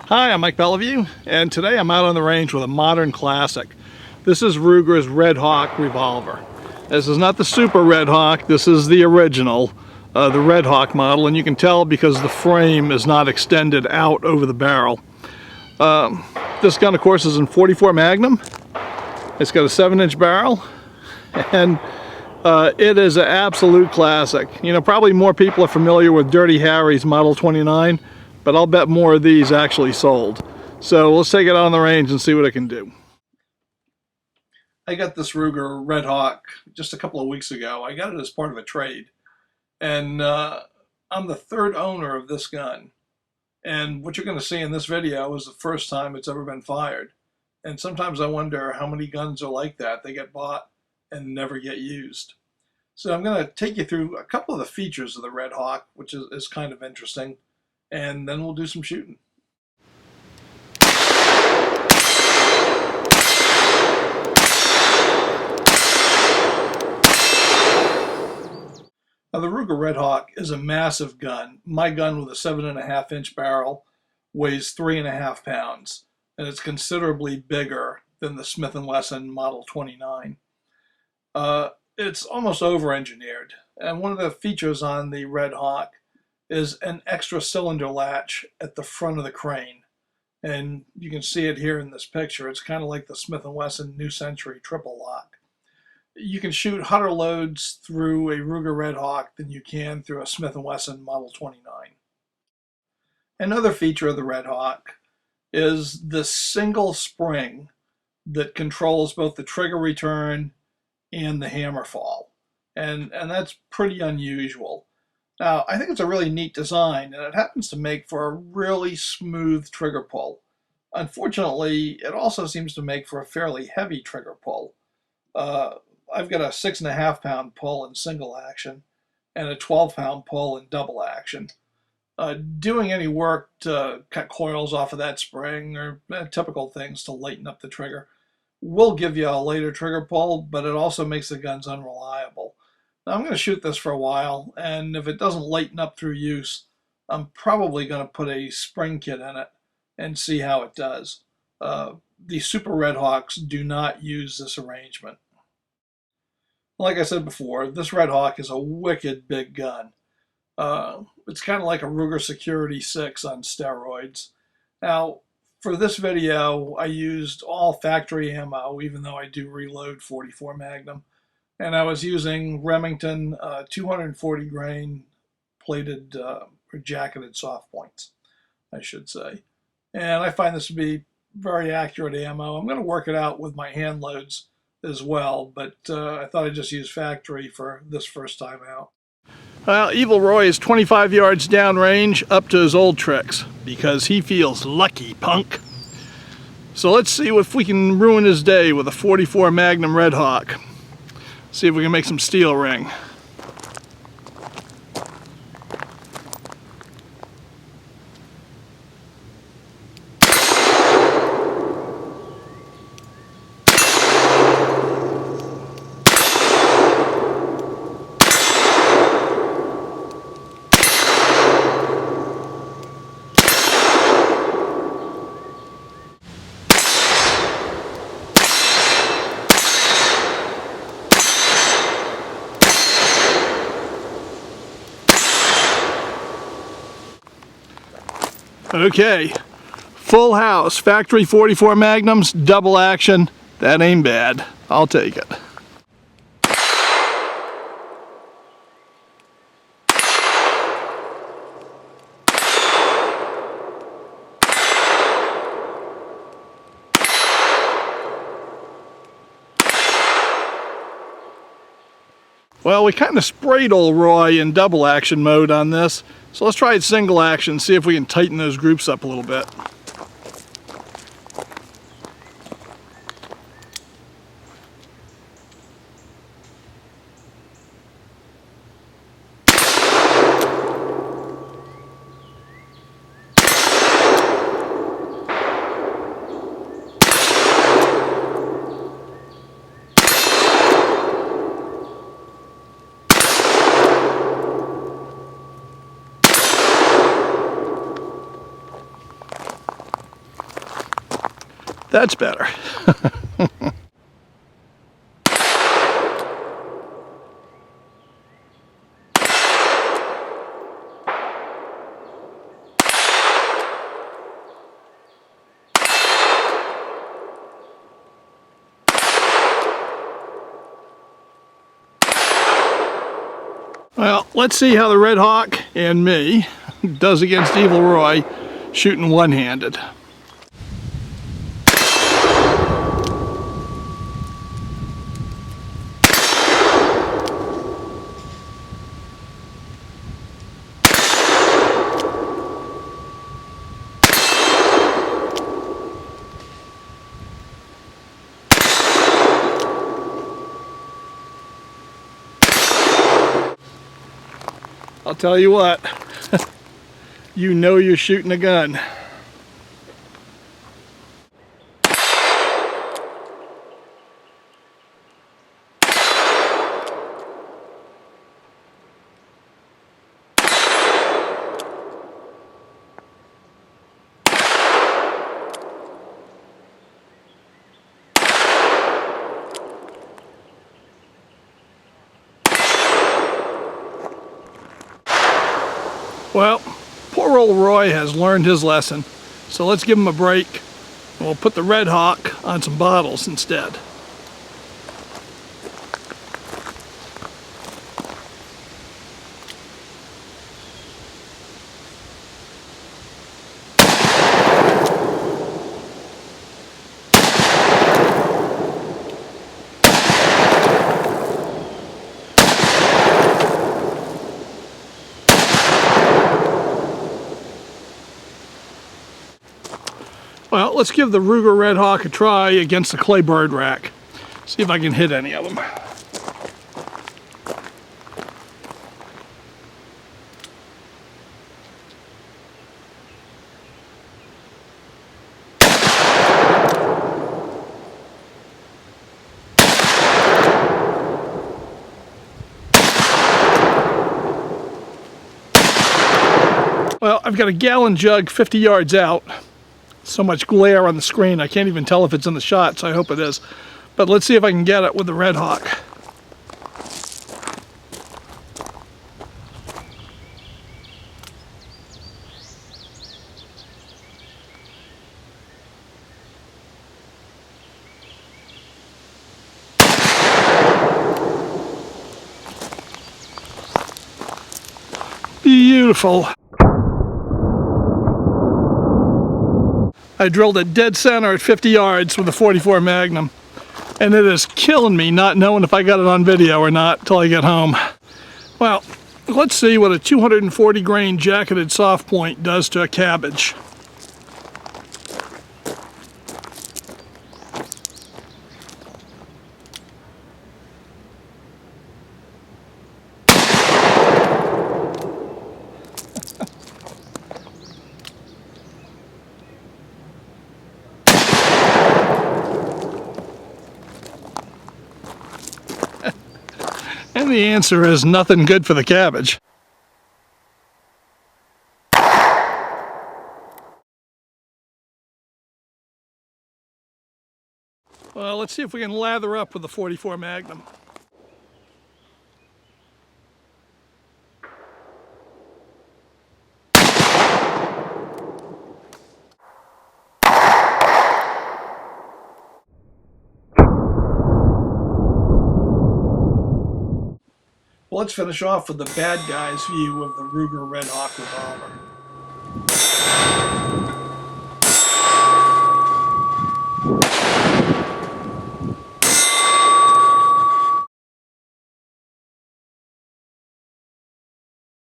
Hi, I'm Mike Bellevue, and today I'm out on the range with a modern classic. This is Ruger's Redhawk revolver. This is not the Super Redhawk, this is the original, the Redhawk model, and you can tell because the frame is not extended out over the barrel. This gun, of course, is in .44 Magnum. It's got a 7-inch barrel, and it is an absolute classic. You know, probably more people are familiar with Dirty Harry's Model 29, but I'll bet more of these actually sold. So let's take it on the range and see what it can do. I got this Ruger Redhawk just a couple of weeks ago. I got it as part of a trade. And I'm the third owner of this gun. And what you're going to see in this video is the first time it's ever been fired. And sometimes I wonder how many guns are like that. They get bought and never get used. So I'm going to take you through a couple of the features of the Redhawk, which is kind of interesting. And then we'll do some shooting. Now, the Ruger Redhawk is a massive gun. My gun with a 7.5-inch barrel weighs 3.5 pounds, and it's considerably bigger than the Smith & Wesson Model 29. It's almost over-engineered, and one of the features on the Redhawk is an extra cylinder latch at the front of the crane. And you can see it here in this picture. It's kind of like the Smith & Wesson New Century triple lock. You can shoot hotter loads through a Ruger Redhawk than you can through a Smith & Wesson Model 29. Another feature of the Redhawk is the single spring that controls both the trigger return and the hammer fall. And that's pretty unusual. Now, I think it's a really neat design, and it happens to make for a really smooth trigger pull. Unfortunately, it also seems to make for a fairly heavy trigger pull. I've got a 6.5-pound pull in single action and a 12-pound pull in double action. Doing any work to cut coils off of that spring or typical things to lighten up the trigger will give you a later trigger pull, but it also makes the guns unreliable. Now, I'm going to shoot this for a while, and if it doesn't lighten up through use, I'm probably going to put a spring kit in it and see how it does. The Super Redhawks do not use this arrangement. Like I said before, this Redhawk is a wicked big gun. It's kind of like a Ruger Security 6 on steroids. Now, for this video, I used all factory ammo, even though I do reload .44 Magnum. And I was using Remington 240 grain plated or jacketed soft points, I should say. And I find this to be very accurate ammo. I'm going to work it out with my hand loads as well, but I thought I'd just use factory for this first time out. Well, Evil Roy is 25 yards downrange, up to his old tricks, because he feels lucky, punk. So let's see if we can ruin his day with a .44 Magnum Redhawk. See if we can make some steel ring. Okay, full house, factory .44 Magnums, double action. That ain't bad. I'll take it. Well, we kind of sprayed old Roy in double action mode on this, so let's try it single action, see if we can tighten those groups up a little bit. That's better. Well, let's see how the Redhawk and me does against Evil Roy shooting one-handed. I'll tell you what, you know you're shooting a gun. Well, poor old Roy has learned his lesson, so let's give him a break and we'll put the Redhawk on some bottles instead. Well, let's give the Ruger Redhawk a try against the clay bird rack. See if I can hit any of them. Well, I've got a gallon jug 50 yards out. So much glare on the screen, I can't even tell if it's in the shot, so I hope it is. But let's see if I can get it with the Redhawk. Beautiful. I drilled it dead center at 50 yards with a 44 Magnum. And it is killing me not knowing if I got it on video or not till I get home. Well, let's see what a 240 grain jacketed soft point does to a cabbage. And the answer is nothing good for the cabbage. Well, let's see if we can lather up with the 44 Magnum. Well, let's finish off with the bad guy's view of the Ruger Redhawk revolver.